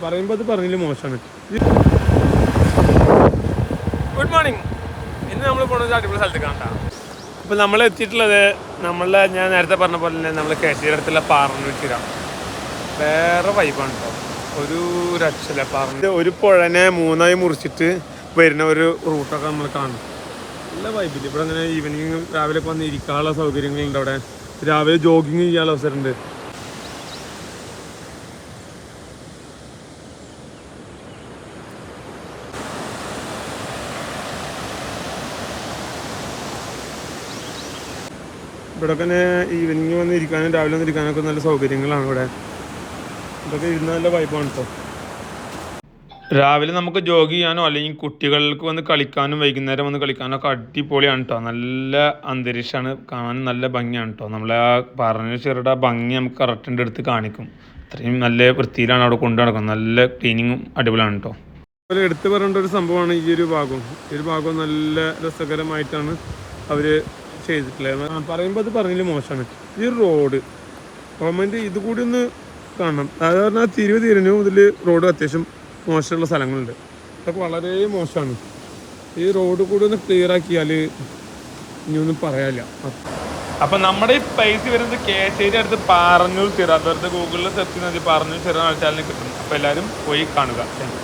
പറയുമ്പോൾ അത് പറഞ്ഞില്ല മോശമാണ്. Good morning. ഇന്ന് നമ്മൾ പോകുന്നത് അടിപൊളി സ്ഥലത്ത് കാണാം. അപ്പോൾ നമ്മൾ എത്തിയിട്ടുള്ളത് ഞാൻ നേരത്തെ പറഞ്ഞ പോലെ തന്നെ നമ്മൾ കേശരിയുടെ അടുത്തുള്ള പാറന്നൂർ ചുരം. വേറെ വൈബാണ് കേട്ടോ. ഒരു രക്ഷയില്ല. പറഞ്ഞ ഒരു പുഴനെ മൂന്നായി മുറിച്ചിട്ട് വരുന്ന ഒരു റൂട്ടൊക്കെ നമ്മൾ കാണും. നല്ല വൈബില്ല. ഇവിടെ അങ്ങനെ ഈവനിങ് രാവിലെ വന്ന് ഇരിക്കാനുള്ള സൗകര്യങ്ങളുണ്ട്. അവിടെ രാവിലെ ജോഗിങ് ചെയ്യാനുള്ള അവസരമുണ്ട്. ഇവിടെ തന്നെ ഈവനിങ് വന്ന് ഇരിക്കാനും രാവിലെ വന്ന് ഇരിക്കാനൊക്കെ നല്ല സൗകര്യങ്ങളാണ് ഇവിടെ. ഇതൊക്കെ ഇരുന്ന് നല്ല വൈബാണ് കേട്ടോ. രാവിലെ നമുക്ക് ജോഗ് ചെയ്യാനോ അല്ലെങ്കിൽ കുട്ടികൾക്ക് വന്ന് കളിക്കാനും വൈകുന്നേരം വന്ന് കളിക്കാനോ ഒക്കെ അടിപൊളിയാണ് കേട്ടോ. നല്ല അന്തരീക്ഷമാണ്, കാണാനും നല്ല ഭംഗിയാണ് കേട്ടോ. നമ്മളെ ആ പറഞ്ഞ ചെറുടെ ഭംഗി നമുക്ക് കറക്റ്റിൻ്റെ അടുത്ത് കാണിക്കും. അത്രയും നല്ല വൃത്തിയിലാണ് അവിടെ കൊണ്ടു നടക്കുന്നത്. നല്ല ക്ലീനിങ്ങും അടിപൊളിയാണ് കേട്ടോ. അതുപോലെ എടുത്തു പറയേണ്ട ഒരു സംഭവമാണ് ഈ ഒരു ഭാഗം. ഈ ഒരു ഭാഗം നല്ല രസകരമായിട്ടാണ് അവർ ചെയ്തിട്ടുള്ളത്. പറയുമ്പോൾ അത് പറഞ്ഞില്ല മോശമാണ്. ഈ റോഡ് ഗവൺമെൻറ് ഇത് കൂടി ഒന്ന് കാണണം. അതായത് തിരിഞ്ഞു മുതൽ റോഡ് അത്യാവശ്യം മോശമുള്ള സ്ഥലങ്ങളുണ്ട്. അതൊക്കെ വളരെ മോശമാണ്. ഈ റോഡ് കൂടി ഒന്ന് ക്ലിയർ ആക്കിയാൽ ഇനിയൊന്നും പറയാനില്ല. അപ്പം നമ്മുടെ ഈ പൈസ വരുന്നത് കേശേരി അടുത്ത് പാറന്നൂർ ചുരം. വെറുതെ ഗൂഗിളിൽ സെർച്ച് ചെയ്ത് പാറന്നൂർ ചുരം അടിച്ചാലിന് കിട്ടും. അപ്പോൾ എല്ലാവരും പോയി കാണുക.